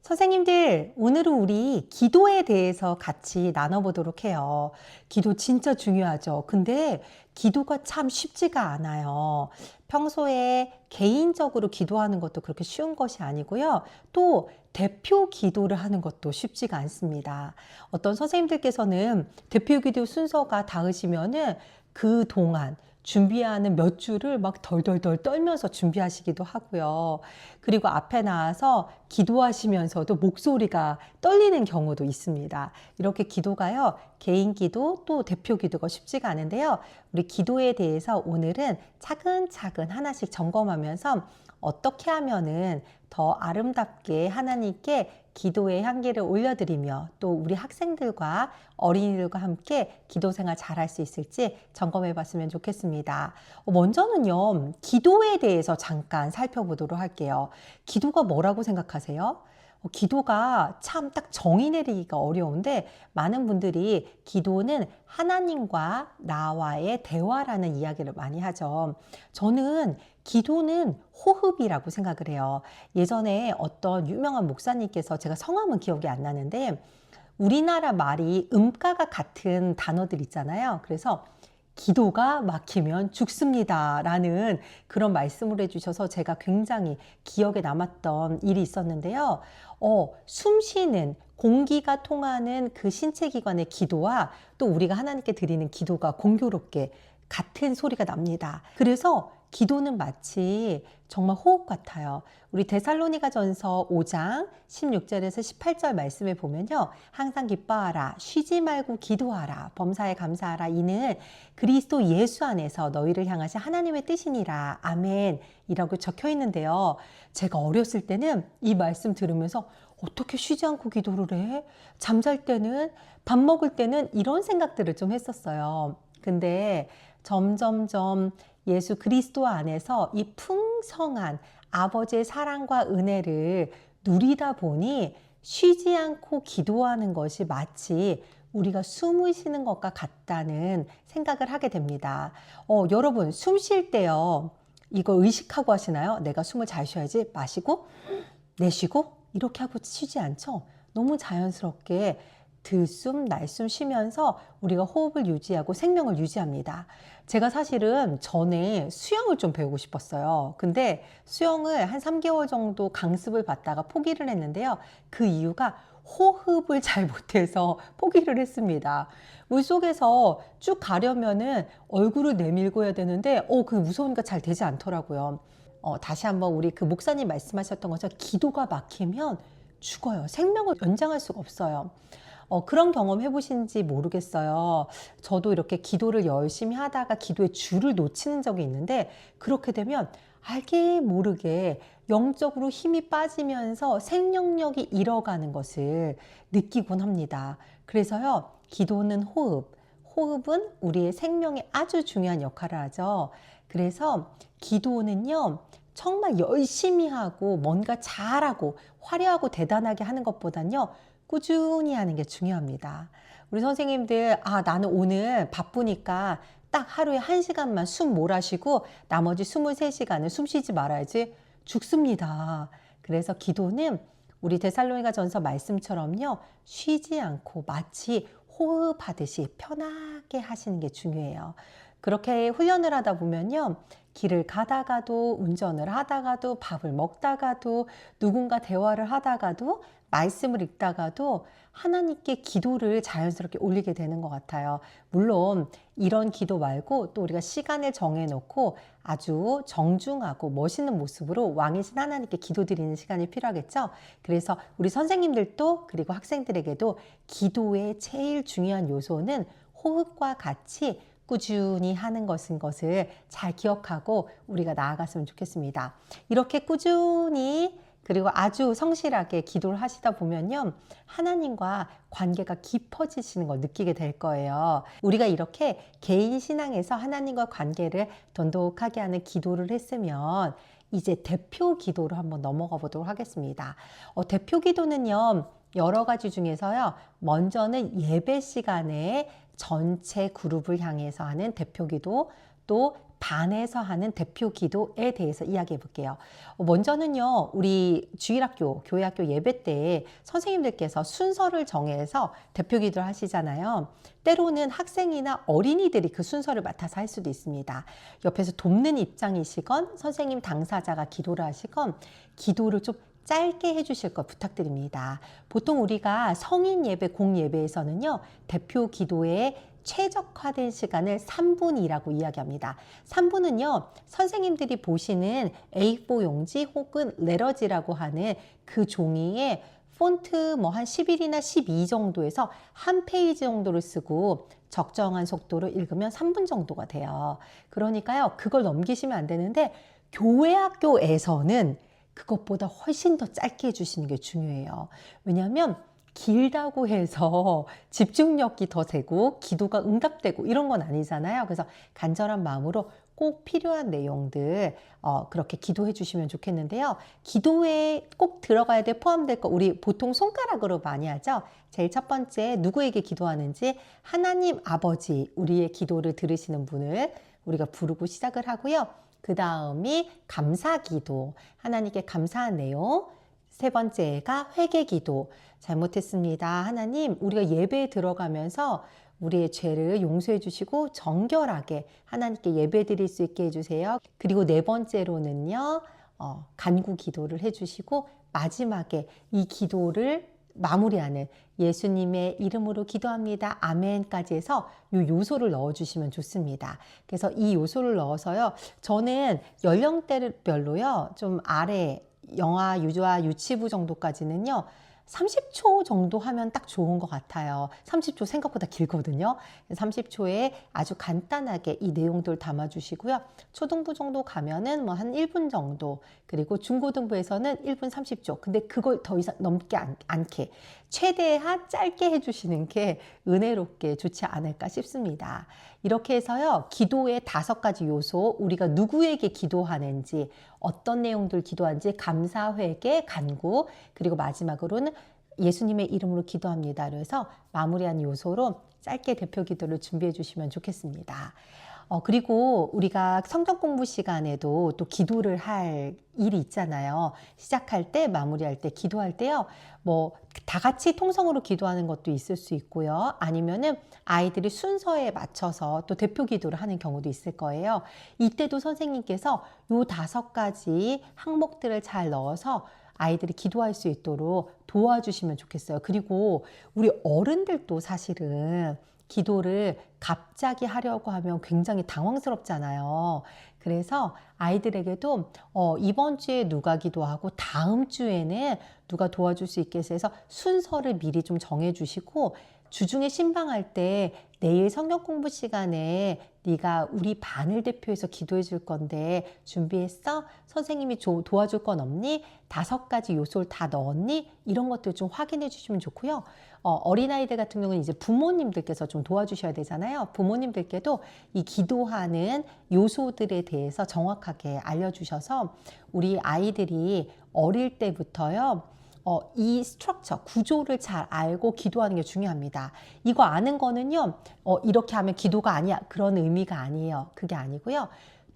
선생님들, 오늘은 우리 기도에 대해서 같이 나눠보도록 해요. 기도 진짜 중요하죠. 근데 기도가 참 쉽지가 않아요. 평소에 개인적으로 기도하는 것도 그렇게 쉬운 것이 아니고요. 또 대표 기도를 하는 것도 쉽지가 않습니다. 어떤 선생님들께서는 대표 기도 순서가 닿으시면은 그동안 준비하는 몇 주를 막 덜덜덜 떨면서 준비하시기도 하고요. 그리고 앞에 나와서 기도하시면서도 목소리가 떨리는 경우도 있습니다. 이렇게 기도가요, 개인 기도 또 대표 기도가 쉽지가 않은데요. 우리 기도에 대해서 오늘은 차근차근 하나씩 점검하면서 어떻게 하면은 더 아름답게 하나님께 기도의 향기를 올려드리며 또 우리 학생들과 어린이들과 함께 기도 생활 잘할 수 있을지 점검해 봤으면 좋겠습니다. 먼저는요, 기도에 대해서 잠깐 살펴보도록 할게요. 기도가 뭐라고 생각하세요? 기도가 참 딱 정의 내리기가 어려운데 많은 분들이 기도는 하나님과 나와의 대화라는 이야기를 많이 하죠. 저는 기도는 호흡이라고 생각을 해요. 예전에 어떤 유명한 목사님께서 제가 성함은 기억이 안 나는데 우리나라 말이 음가가 같은 단어들 있잖아요. 그래서 기도가 막히면 죽습니다 라는 그런 말씀을 해주셔서 제가 굉장히 기억에 남았던 일이 있었는데요. 숨 쉬는 공기가 통하는 그 신체 기관의 기도와 또 우리가 하나님께 드리는 기도가 공교롭게 같은 소리가 납니다. 그래서 기도는 마치 정말 호흡 같아요. 우리 데살로니가전서 5장 16절에서 18절 말씀에 보면요. 항상 기뻐하라, 쉬지 말고 기도하라, 범사에 감사하라. 이는 그리스도 예수 안에서 너희를 향하신 하나님의 뜻이니라. 아멘. 이라고 적혀 있는데요. 제가 어렸을 때는 이 말씀 들으면서 어떻게 쉬지 않고 기도를 해? 잠잘 때는, 밥 먹을 때는 이런 생각들을 좀 했었어요. 근데 점점점 예수 그리스도 안에서 이 풍성한 아버지의 사랑과 은혜를 누리다 보니 쉬지 않고 기도하는 것이 마치 우리가 숨을 쉬는 것과 같다는 생각을 하게 됩니다. 여러분, 숨 쉴 때요, 이거 의식하고 하시나요? 내가 숨을 잘 쉬어야지. 마시고, 내쉬고, 이렇게 하고 쉬지 않죠? 너무 자연스럽게 들숨, 날숨 쉬면서 우리가 호흡을 유지하고 생명을 유지합니다. 제가 사실은 전에 수영을 좀 배우고 싶었어요. 근데 수영을 한 3개월 정도 강습을 받다가 포기를 했는데요. 그 이유가 호흡을 잘 못해서 포기를 했습니다. 물속에서 쭉 가려면은 얼굴을 내밀고 해야 되는데, 그 무서우니까 잘 되지 않더라고요. 다시 한번 우리 그 목사님 말씀하셨던 것처럼 기도가 막히면 죽어요. 생명을 연장할 수가 없어요. 그런 경험 해보신지 모르겠어요. 저도 이렇게 기도를 열심히 하다가 기도의 줄을 놓치는 적이 있는데 그렇게 되면 알게 모르게 영적으로 힘이 빠지면서 생명력이 잃어가는 것을 느끼곤 합니다. 그래서요, 기도는 호흡, 호흡은 우리의 생명에 아주 중요한 역할을 하죠. 그래서 기도는요, 정말 열심히 하고 뭔가 잘하고 화려하고 대단하게 하는 것보단요, 꾸준히 하는 게 중요합니다. 우리 선생님들, 나는 오늘 바쁘니까 딱 하루에 1시간만 숨 몰아쉬고 나머지 23시간은 숨 쉬지 말아야지. 죽습니다. 그래서 기도는 우리 데살로니가 전서 말씀처럼요, 쉬지 않고 마치 호흡하듯이 편하게 하시는 게 중요해요. 그렇게 훈련을 하다 보면요, 길을 가다가도, 운전을 하다가도, 밥을 먹다가도, 누군가 대화를 하다가도, 말씀을 읽다가도 하나님께 기도를 자연스럽게 올리게 되는 것 같아요. 물론 이런 기도 말고 또 우리가 시간을 정해놓고 아주 정중하고 멋있는 모습으로 왕이신 하나님께 기도드리는 시간이 필요하겠죠. 그래서 우리 선생님들도 그리고 학생들에게도 기도의 제일 중요한 요소는 호흡과 같이 꾸준히 하는 것을 잘 기억하고 우리가 나아갔으면 좋겠습니다. 이렇게 꾸준히 그리고 아주 성실하게 기도를 하시다 보면요, 하나님과 관계가 깊어지시는 걸 느끼게 될 거예요. 우리가 이렇게 개인 신앙에서 하나님과 관계를 돈독하게 하는 기도를 했으면 이제 대표 기도로 한번 넘어가 보도록 하겠습니다. 대표 기도는요, 여러 가지 중에서요, 먼저는 예배 시간에 전체 그룹을 향해서 하는 대표 기도, 또 반에서 하는 대표 기도에 대해서 이야기해 볼게요. 먼저는요, 우리 주일학교, 교회학교 예배 때 선생님들께서 순서를 정해서 대표 기도를 하시잖아요. 때로는 학생이나 어린이들이 그 순서를 맡아서 할 수도 있습니다. 옆에서 돕는 입장이시건 선생님 당사자가 기도를 하시건 기도를 좀 짧게 해주실 것 부탁드립니다. 보통 우리가 성인 예배, 공예배에서는요, 대표 기도에 최적화된 시간을 3분이라고 이야기합니다. 3분은요, 선생님들이 보시는 A4 용지 혹은 레러지라고 하는 그 종이에 폰트 뭐 한 11이나 12 정도에서 한 페이지 정도를 쓰고 적정한 속도로 읽으면 3분 정도가 돼요. 그러니까요, 그걸 넘기시면 안 되는데 교회 학교에서는 그것보다 훨씬 더 짧게 해주시는 게 중요해요. 왜냐하면 길다고 해서 집중력이 더 되고 기도가 응답되고 이런 건 아니잖아요. 그래서 간절한 마음으로 꼭 필요한 내용들 그렇게 기도해 주시면 좋겠는데요. 기도에 꼭 들어가야 돼 포함될 거 우리 보통 손가락으로 많이 하죠. 제일 첫 번째 누구에게 기도하는지 하나님 아버지 우리의 기도를 들으시는 분을 우리가 부르고 시작을 하고요. 그 다음이 감사기도, 하나님께 감사한 내용. 세 번째가 회개기도. 잘못했습니다. 하나님, 우리가 예배에 들어가면서 우리의 죄를 용서해 주시고 정결하게 하나님께 예배 드릴 수 있게 해주세요. 그리고 네 번째로는요, 간구 기도를 해주시고 마지막에 이 기도를 마무리하는 예수님의 이름으로 기도합니다. 아멘까지 해서 이 요소를 넣어주시면 좋습니다. 그래서 이 요소를 넣어서요. 저는 연령대별로요. 좀 아래 영아, 유아, 유치부 정도까지는요. 30초 정도 하면 딱 좋은 것 같아요. 30초 생각보다 길거든요. 30초에 아주 간단하게 이 내용들 담아주시고요. 초등부 정도 가면은 뭐 한 1분 정도, 그리고 중고등부에서는 1분 30초. 근데 그걸 더 이상 넘게 않게 최대한 짧게 해주시는 게 은혜롭게 좋지 않을까 싶습니다. 이렇게 해서요, 기도의 5가지 요소, 우리가 누구에게 기도하는지, 어떤 내용들 기도하는지, 감사, 회개, 간구, 그리고 마지막으로는 예수님의 이름으로 기도합니다. 그래서 마무리한 요소로 짧게 대표 기도를 준비해 주시면 좋겠습니다. 그리고 우리가 성경 공부 시간에도 또 기도를 할 일이 있잖아요. 시작할 때, 마무리할 때, 기도할 때요. 뭐 다 같이 통성으로 기도하는 것도 있을 수 있고요. 아니면은 아이들이 순서에 맞춰서 또 대표 기도를 하는 경우도 있을 거예요. 이때도 선생님께서 요 5가지 항목들을 잘 넣어서 아이들이 기도할 수 있도록 도와주시면 좋겠어요. 그리고 우리 어른들도 사실은 기도를 갑자기 하려고 하면 굉장히 당황스럽잖아요. 그래서 아이들에게도 이번 주에 누가 기도하고 다음 주에는 누가 도와줄 수 있겠어요 해서 순서를 미리 좀 정해주시고 주중에 신방할 때 내일 성경 공부 시간에 네가 우리 반을 대표해서 기도해 줄 건데 준비했어? 선생님이 도와줄 건 없니? 5가지 요소를 다 넣었니? 이런 것들 좀 확인해 주시면 좋고요. 어린아이들 같은 경우는 이제 부모님들께서 좀 도와주셔야 되잖아요. 부모님들께도 이 기도하는 요소들에 대해서 정확하게 알려주셔서 우리 아이들이 어릴 때부터요. 이 스트럭처, 구조를 잘 알고 기도하는 게 중요합니다. 이거 아는 거는요, 이렇게 하면 기도가 아니야. 그런 의미가 아니에요. 그게 아니고요.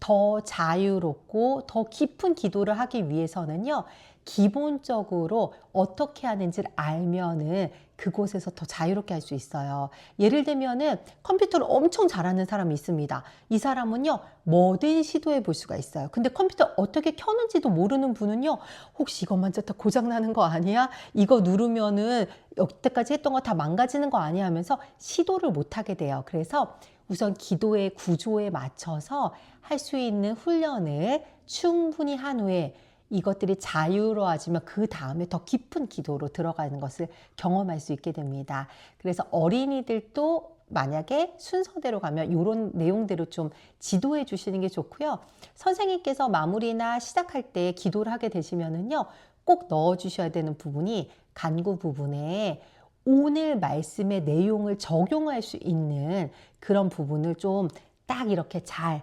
더 자유롭고 더 깊은 기도를 하기 위해서는요, 기본적으로 어떻게 하는지를 알면은 그곳에서 더 자유롭게 할 수 있어요. 예를 들면은 컴퓨터를 엄청 잘하는 사람이 있습니다. 이 사람은요, 뭐든 시도해 볼 수가 있어요. 근데 컴퓨터 어떻게 켜는지도 모르는 분은요, 혹시 이거 만졌다 고장나는 거 아니야? 이거 누르면은 여태까지 했던 거 다 망가지는 거 아니야? 하면서 시도를 못 하게 돼요. 그래서 우선 기도의 구조에 맞춰서 할 수 있는 훈련을 충분히 한 후에 이것들이 자유로워지면 그 다음에 더 깊은 기도로 들어가는 것을 경험할 수 있게 됩니다. 그래서 어린이들도 만약에 순서대로 가면 이런 내용대로 좀 지도해 주시는 게 좋고요. 선생님께서 마무리나 시작할 때 기도를 하게 되시면은요, 꼭 넣어 주셔야 되는 부분이 간구 부분에 오늘 말씀의 내용을 적용할 수 있는 그런 부분을 좀 딱 이렇게 잘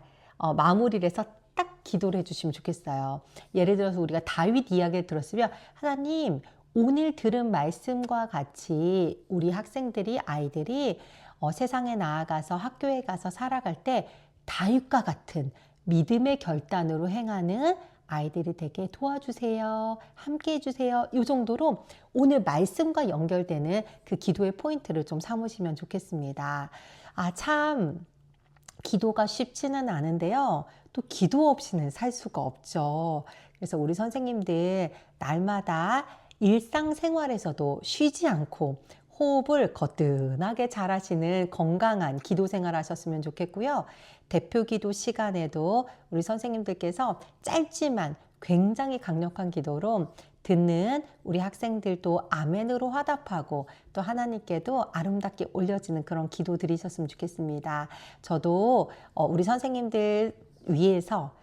마무리를 해서 딱 기도를 해주시면 좋겠어요. 예를 들어서 우리가 다윗 이야기를 들었으면 하나님 오늘 들은 말씀과 같이 우리 학생들이 아이들이 세상에 나아가서 학교에 가서 살아갈 때 다윗과 같은 믿음의 결단으로 행하는 아이들이 되게 도와주세요. 함께 해주세요. 이 정도로 오늘 말씀과 연결되는 그 기도의 포인트를 좀 삼으시면 좋겠습니다. 참 기도가 쉽지는 않은데요. 또 기도 없이는 살 수가 없죠. 그래서 우리 선생님들 날마다 일상생활에서도 쉬지 않고 호흡을 거뜬하게 잘 하시는 건강한 기도 생활 하셨으면 좋겠고요. 대표 기도 시간에도 우리 선생님들께서 짧지만 굉장히 강력한 기도로 듣는 우리 학생들도 아멘으로 화답하고 또 하나님께도 아름답게 올려지는 그런 기도 드리셨으면 좋겠습니다. 저도 우리 선생님들 위해서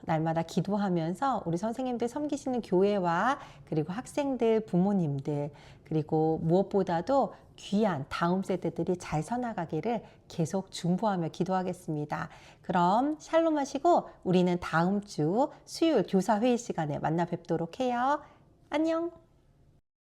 날마다 기도하면서 우리 선생님들 섬기시는 교회와 그리고 학생들, 부모님들, 그리고 무엇보다도 귀한 다음 세대들이 잘 서나가기를 계속 중보하며 기도하겠습니다. 그럼 샬롬 하시고 우리는 다음 주 수요일 교사회의 시간에 만나 뵙도록 해요. 안녕.